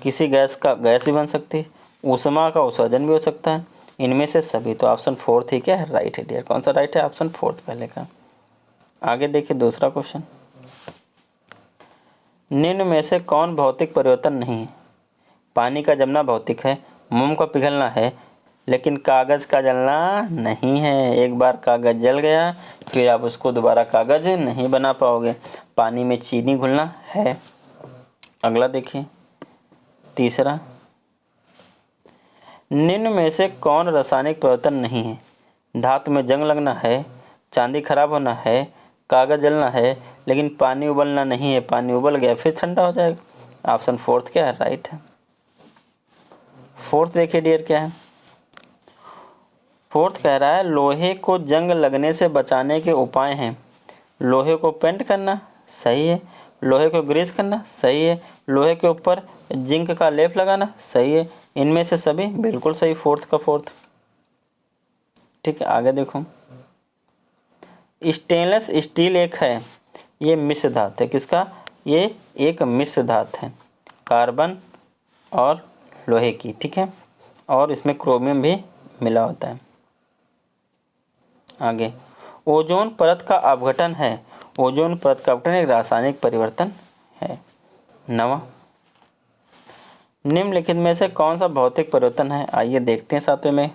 किसी गैस का गैस भी बन सकती है, ऊष्मा का उत्सर्जन भी हो सकता है, इनमें से सभी। तो ऑप्शन 4 ही क्या है, राइट है डियर। कौन सा राइट है, ऑप्शन 4 पहले का। आगे देखिए दूसरा क्वेश्चन, निम्न में से कौन भौतिक परिवर्तन नहीं है। पानी का जमना भौतिक है, मोम का पिघलना है, लेकिन कागज़ का जलना नहीं है। एक बार कागज़ जल गया फिर आप उसको दोबारा कागज़ नहीं बना पाओगे। पानी में चीनी घुलना है। अगला देखिए, तीसरा, निम्न में से कौन रासायनिक परिवर्तन नहीं है? धातु में जंग लगना है, चांदी खराब होना है, कागज़ जलना है, लेकिन पानी उबलना नहीं है। पानी उबल गया फिर ठंडा हो जाएगा। ऑप्शन फोर्थ क्या है? राइट है। फोर्थ देखिए डियर क्या है। फोर्थ कह रहा है लोहे को जंग लगने से बचाने के उपाय हैं। लोहे को पेंट करना सही है, लोहे को ग्रीस करना सही है, लोहे के ऊपर जिंक का लेप लगाना सही है। इनमें से सभी बिल्कुल सही, फोर्थ का फोर्थ। ठीक है, आगे देखो, स्टेनलेस स्टील एक है, ये मिश्र धातु है। किसका? ये एक मिश्र धातु है, कार्बन और लोहे की। ठीक है, और इसमें क्रोमियम भी मिला होता है। आगे, ओजोन परत का अपघटन है। ओजोन परत का अपघटन एक रासायनिक परिवर्तन है। 9वां, निम्नलिखित में से कौन सा भौतिक परिवर्तन है? आइए देखते हैं 7वें में।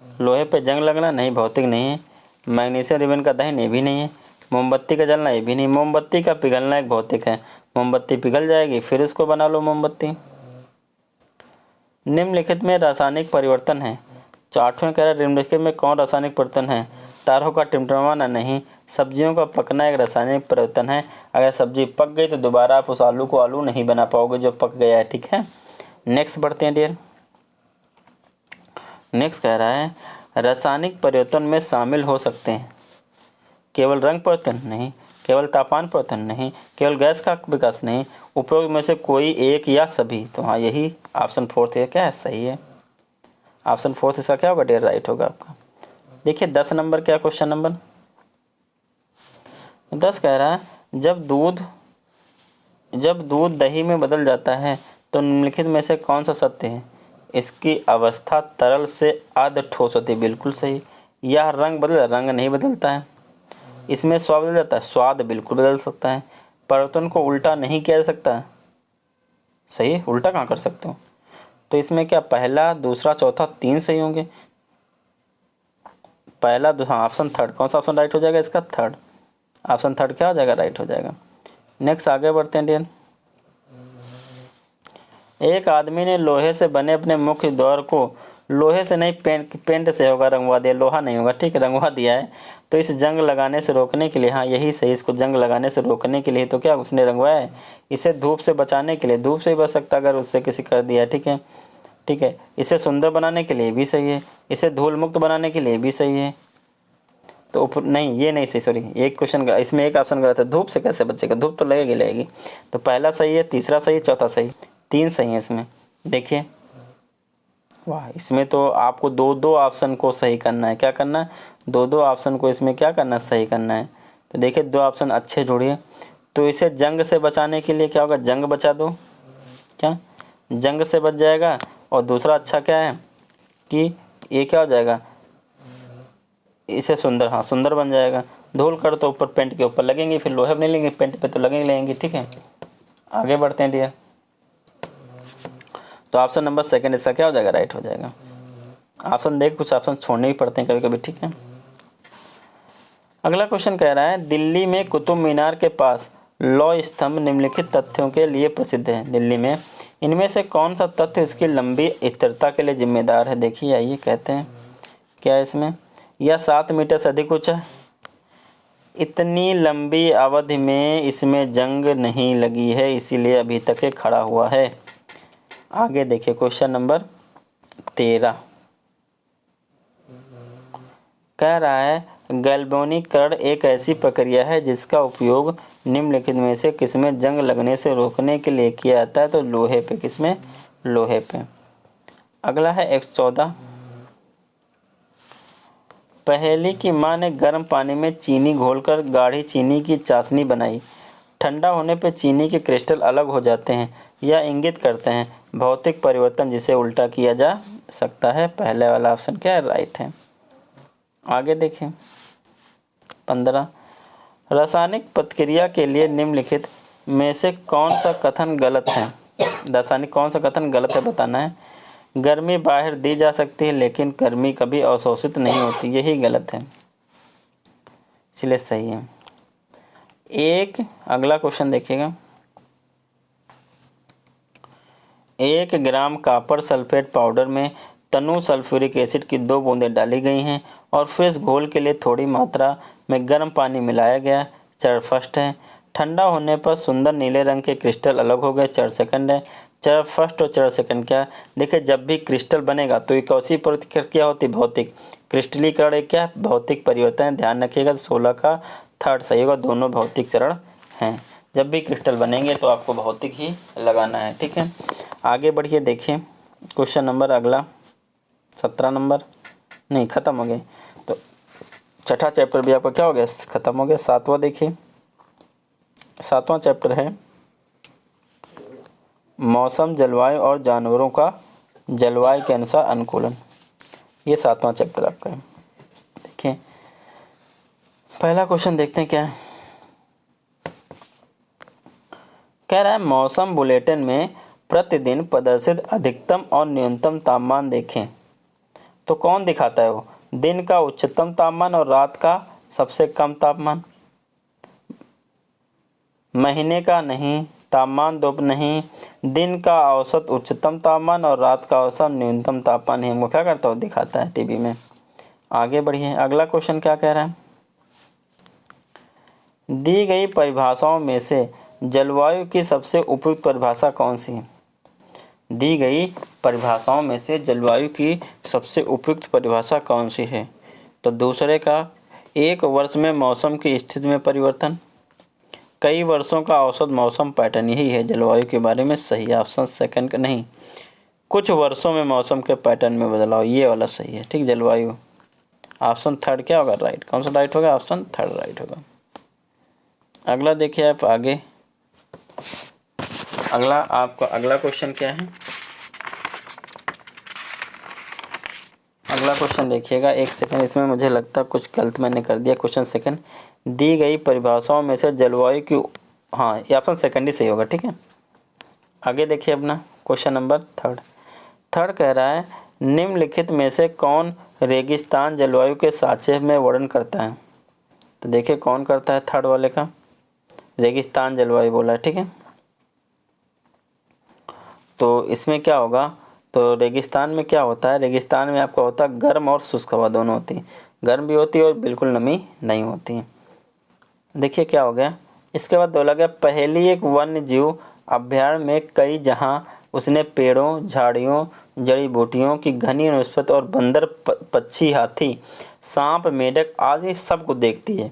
लोहे पे जंग लगना नहीं, भौतिक नहीं है। मैग्नीशियम रिबन का दहन, ये भी नहीं है। मोमबत्ती का जलना, ये भी नहीं। मोमबत्ती का पिघलना एक भौतिक है। मोमबत्ती पिघल जाएगी फिर इसको बना लो मोमबत्ती। निम्नलिखित में रासायनिक परिवर्तन है। 8वां कह रहा है निम्नलिखित में कौन रासायनिक परिवर्तन है? तारों का टिमटिमाना नहीं। सब्जियों का पकना एक रासायनिक परिवर्तन है। अगर सब्जी पक गई तो दोबारा आप उस आलू को आलू नहीं बना पाओगे जो पक गया है। ठीक है, नेक्स्ट बढ़ते हैं डियर। नेक्स्ट कह रहा है रासायनिक परिवर्तन में शामिल हो सकते हैं केवल रंग परिवर्तन नहीं, केवल तापमान परिवर्तन नहीं, केवल गैस का विकास नहीं, उपरोक्त में से कोई एक या सभी। तो हाँ, यही ऑप्शन फोर्थ है। क्या है? सही है। ऑप्शन फोर्थ इसका क्या होगा डियर? राइट होगा आपका। देखिए 10 नंबर क्या क्वेश्चन नंबर 10 कह रहा है जब दूध दही में बदल जाता है तो निम्नलिखित में से कौन सा सत्य है? इसकी अवस्था तरल से अर्ध ठोस होती है, बिल्कुल सही। यह रंग रंग नहीं बदलता है। इसमें स्वाद बदल जाता है, स्वाद बिल्कुल बदल सकता है। परिवर्तन को उल्टा नहीं किया जा सकता, सही है, उल्टा कहाँ कर सकते हो? तो इसमें क्या पहला, दूसरा, चौथा, 3 सही होंगे। पहला, हाँ, ऑप्शन थर्ड। कौन सा ऑप्शन राइट हो जाएगा इसका? थर्ड। ऑप्शन थर्ड क्या हो जाएगा? राइट हो जाएगा। नेक्स्ट आगे बढ़ते हैं डियर। एक आदमी ने लोहे से बने अपने मुख्य द्वार को लोहे से नहीं पेंट से होगा रंगवा दिया, लोहा नहीं होगा। ठीक है, रंगवा दिया है। तो इस जंग लगाने से रोकने के लिए, हाँ यही सही, इसको जंग लगाने से रोकने के लिए तो क्या उसने रंगवाया है? इसे धूप से बचाने के लिए, धूप से ही बच सकता अगर उससे किसी कर दिया। ठीक है, ठीक है। इसे सुंदर बनाने के लिए भी सही है, इसे धूल मुक्त बनाने के लिए भी सही है। तो ऊपर नहीं, ये नहीं सही, सॉरी, एक क्वेश्चन का इसमें एक ऑप्शन गलत है। धूप से कैसे बचेगा? धूप तो लगेगी। तो पहला सही है, तीसरा सही, चौथा सही, 3 सही है इसमें। देखिए, वाह, इसमें तो आपको 2-2 ऑप्शन को सही करना है। क्या करना है? 2-2 ऑप्शन को इसमें क्या करना है? सही करना है। तो देखिए 2 ऑप्शन अच्छे जोड़िए। तो इसे जंग से बचाने के लिए क्या होगा? जंग बचा दो, क्या जंग से बच जाएगा। और दूसरा अच्छा क्या है कि ये क्या हो जाएगा? इसे सुंदर, हाँ सुंदर बन जाएगा। धूल कर तो ऊपर पेंट के ऊपर लगेंगे, फिर लोहे नहीं लेंगे, पेंट पे तो लगेंगे। ठीक है, आगे बढ़ते हैं डियर। तो ऑप्शन नंबर सेकंड इसका क्या हो जाएगा? राइट हो जाएगा। ऑप्शन देख, कुछ ऑप्शन छोड़ने भी पड़ते हैं कभी कभी। ठीक है, अगला क्वेश्चन कह रहा है दिल्ली में कुतुब मीनार के पास लौह स्तंभ निम्नलिखित तथ्यों के लिए प्रसिद्ध है। दिल्ली में इनमें से कौन सा तथ्य इसकी लंबी स्थिरता के लिए जिम्मेदार है? देखिए, आइए कहते हैं क्या है इसमें। यह 7 मीटर से अधिक ऊंचा है। इतनी लंबी अवधि में इसमें जंग नहीं लगी है, इसीलिए अभी तक ये खड़ा हुआ है। आगे देखिए क्वेश्चन नंबर 13 कह रहा है गैल्वेनीकरण एक ऐसी प्रक्रिया है जिसका उपयोग निम्नलिखित में से किसमें जंग लगने से रोकने के लिए किया जाता है? तो लोहे पे। किसमें? लोहे पे। अगला है 114 पहेली की माँ ने गर्म पानी में चीनी घोलकर गाढ़ी चीनी की चाशनी बनाई। ठंडा होने पर चीनी के क्रिस्टल अलग हो जाते हैं। यह इंगित करते हैं भौतिक परिवर्तन जिसे उल्टा किया जा सकता है। पहले वाला ऑप्शन क्या है? राइट है। आगे देखें 15 रासायनिक प्रतिक्रिया के लिए निम्नलिखित में से कौन सा कथन गलत है? दासानिक कौन सा कथन गलत है बताना है। गर्मी बाहर दी जा सकती है लेकिन गर्मी कभी अवशोषित नहीं होती, यही गलत है, इसलिए सही है। एक अगला क्वेश्चन देखिएगा। 1 ग्राम कॉपर सल्फेट पाउडर में तनु सल्फ्यूरिक एसिड की 2 बूंदें डाली गई हैं और फिर इस घोल के लिए थोड़ी मात्रा में गर्म पानी मिलाया गया। चरण फर्स्ट है। ठंडा होने पर सुंदर नीले रंग के क्रिस्टल अलग हो गए। चरण सेकंड है। चरण फर्स्ट और चरण सेकंड क्या है? देखिए, जब भी क्रिस्टल बनेगा तो एक कौन प्रतिक्रिया होती है? भौतिक। क्रिस्टलीकरण एक क्या है? भौतिक परिवर्तन है। ध्यान रखिएगा, 16 का थर्ड सही होगा, दोनों भौतिक चरण हैं। जब भी क्रिस्टल बनेंगे तो आपको भौतिक ही लगाना है, ठीक है। आगे बढ़िए, देखिए क्वेश्चन नंबर अगला 17 नंबर नहीं, ख़त्म हो गए तो छठा चैप्टर भी आपका क्या हो गया? ख़त्म हो गया। 7वां देखिए, 7वां चैप्टर है मौसम, जलवायु और जानवरों का जलवायु के अनुसार अनुकूलन। ये 7वां चैप्टर आपका है। देखिए पहला क्वेश्चन देखते हैं क्या है। कह रहा है मौसम बुलेटिन में प्रतिदिन प्रदर्शित अधिकतम और न्यूनतम तापमान देखें तो कौन दिखाता है? वो दिन का उच्चतम तापमान और रात का सबसे कम तापमान। महीने का नहीं, तापमान दो नहीं, दिन का औसत उच्चतम तापमान और रात का औसत न्यूनतम तापमान ही हमको क्या करता है? दिखाता है टीवी में। आगे बढ़िए, अगला क्वेश्चन क्या कह रहा है। दी गई परिभाषाओं में से जलवायु की सबसे उपयुक्त परिभाषा कौन सी है? दी गई परिभाषाओं में से जलवायु की सबसे उपयुक्त परिभाषा कौन सी है? तो दूसरे का, एक वर्ष में मौसम की स्थिति में परिवर्तन, कई वर्षों का औसत मौसम पैटर्न, यही है जलवायु के बारे में सही। ऑप्शन सेकंड का नहीं, कुछ वर्षों में मौसम के पैटर्न में बदलाव, ये वाला सही है, ठीक। जलवायु ऑप्शन थर्ड क्या होगा? राइट। कौन सा राइट होगा? ऑप्शन थर्ड राइट होगा। अगला देखिए आप आगे, अगला आपका अगला क्वेश्चन क्या है। अगला क्वेश्चन देखिएगा, एक सेकंड, इसमें मुझे लगता है कुछ गलत मैंने कर दिया। क्वेश्चन सेकंड, दी गई परिभाषाओं में से जलवायु की, हाँ ये ऑप्शन सेकंड ही सही होगा, ठीक है। आगे देखिए अपना क्वेश्चन नंबर थर्ड कह रहा है निम्नलिखित में से कौन रेगिस्तान जलवायु के संक्षेप में वर्णन करता है? तो देखिए कौन करता है, थर्ड वाले का रेगिस्तान जलवायु बोला है, ठीक है। तो इसमें क्या होगा? तो रेगिस्तान में क्या होता है? रेगिस्तान में आपका होता है गर्म और शुष्क हवा दोनों होती है, गर्म भी होती है और बिल्कुल नमी नहीं होती है। देखिए क्या हो गया, इसके बाद बोला गया पहली एक वन्य जीव अभ्यारण्य में कई, जहां उसने पेड़ों, झाड़ियों, जड़ी बूटियों की घनी वनस्पति और बंदर, पक्षी, हाथी, सांप, मेढक आदि सब को देखती है।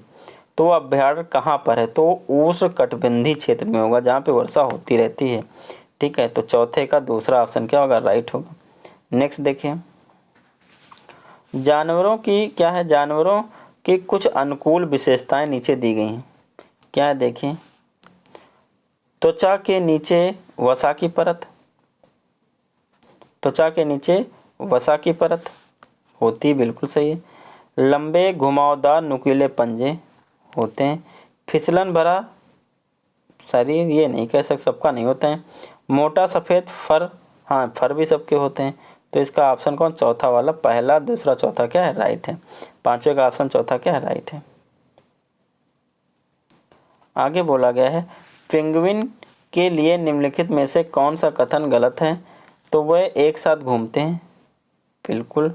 तो वो अभ्यारण्य कहाँ पर है? तो उष्णकटिबंधीय क्षेत्र में होगा जहाँ पे वर्षा होती रहती है, ठीक है। तो चौथे का दूसरा ऑप्शन क्या होगा? राइट होगा। नेक्स्ट देखिए, जानवरों की क्या है? जानवरों की कुछ अनुकूल विशेषताएं नीचे दी गई हैं। क्या है देखिए, त्वचा के नीचे वसा की परत, त्वचा के नीचे वसा की परत होती, बिल्कुल सही है। लंबे घुमावदार नुकीले पंजे होते हैं। फिसलन भरा शरीर, ये नहीं कह सकते, सबका नहीं होता है। मोटा सफ़ेद फर, हाँ फर भी सबके होते हैं। तो इसका ऑप्शन कौन? चौथा वाला, पहला दूसरा चौथा क्या है? राइट है। पांचवे का ऑप्शन चौथा क्या है? राइट है। आगे बोला गया है पेंगुइन के लिए निम्नलिखित में से कौन सा कथन गलत है? तो वह एक साथ घूमते हैं, बिल्कुल।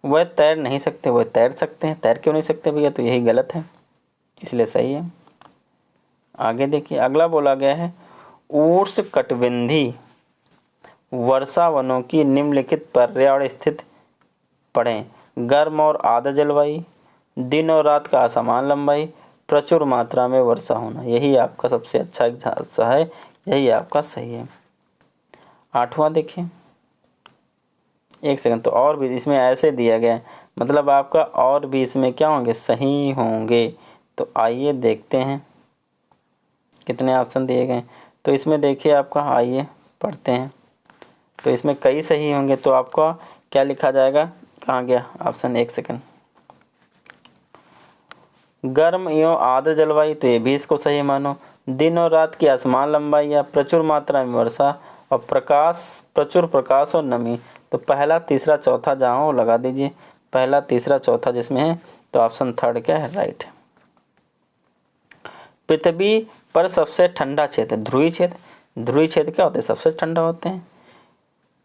वह तैर नहीं सकते, वह तैर सकते हैं। तैर क्यों नहीं सकते भैया? तो यही गलत है, इसलिए सही है। आगे देखिए, अगला बोला गया है उष्णकटिबंधीय वर्षा वनों की निम्नलिखित पर्यावरण स्थिति पढ़ें। गर्म और आर्द्र जलवायु, दिन और रात का असमान लंबाई, प्रचुर मात्रा में वर्षा होना, यही आपका सबसे अच्छा हिस्सा है, यही आपका सही है। आठवां देखिए, एक सेकंड, तो और भी इसमें ऐसे दिया गया है, मतलब आपका और भी इसमें क्या होंगे? सही होंगे। तो आइए देखते हैं कितने ऑप्शन दिए गए। तो इसमें देखिए आपका, आइए पढ़ते हैं। तो इसमें कई सही होंगे, तो आपका क्या लिखा जाएगा? कहाँ गया ऑप्शन? एक सेकंड, गर्म एवं आर्द्र जलवायु, तो ये भी इसको सही मानो। दिन और रात की आसमान लंबाई या प्रचुर मात्रा में वर्षा और प्रचुर प्रकाश और नमी। तो पहला तीसरा चौथा जहाँ हो लगा दीजिए, पहला तीसरा चौथा जिसमें है तो ऑप्शन थर्ड क्या है, राइट है। पृथ्वी पर सबसे ठंडा क्षेत्र ध्रुवीय क्षेत्र। ध्रुवीय क्षेत्र क्या होते हैं, सबसे ठंडा होते हैं।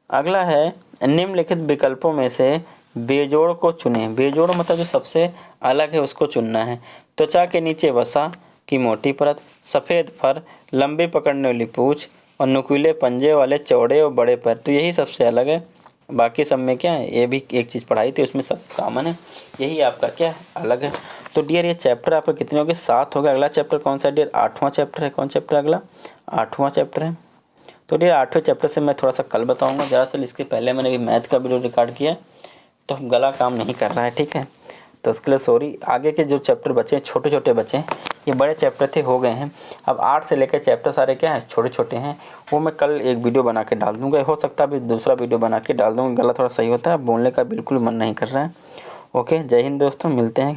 अगला है निम्नलिखित विकल्पों में से बेजोड़ को चुने। बेजोड़ मतलब जो सबसे अलग है उसको चुनना है। त्वचा के नीचे वसा की मोटी परत, सफ़ेद फर, लंबी पकड़ने वाली पूंछ और नुकीले पंजे वाले चौड़े और बड़े पैर। तो यही सबसे अलग है, बाकी सब में क्या है, ये भी एक चीज़ पढ़ाई थी उसमें सब कॉमन है, यही आपका क्या है, अलग है। तो डियर ये चैप्टर आपका कितने हो गए, 7 हो गए। अगला चैप्टर कौन सा है डियर, 8वां चैप्टर है। कौन चैप्टर अगला, 8वां चैप्टर है। तो डियर 8वें चैप्टर से मैं थोड़ा सा कल बताऊँगा। दरअसल इसके पहले मैंने भी मैथ का वीडियो रिकॉर्ड किया तो गला काम नहीं कर रहा है, ठीक है, तो उसके लिए सॉरी। आगे के जो चैप्टर बचे छोटे छोटे बचे, ये बड़े चैप्टर थे हो गए हैं। अब 8 से लेकर चैप्टर सारे क्या हैं, छोटे छोटे हैं। वो मैं कल एक वीडियो बना के डाल दूंगा, हो सकता है अभी दूसरा वीडियो बना के डाल दूंगा। गला थोड़ा सही होता है, बोलने का बिल्कुल मन नहीं कर रहा है। ओके, जय हिंद दोस्तों, मिलते हैं।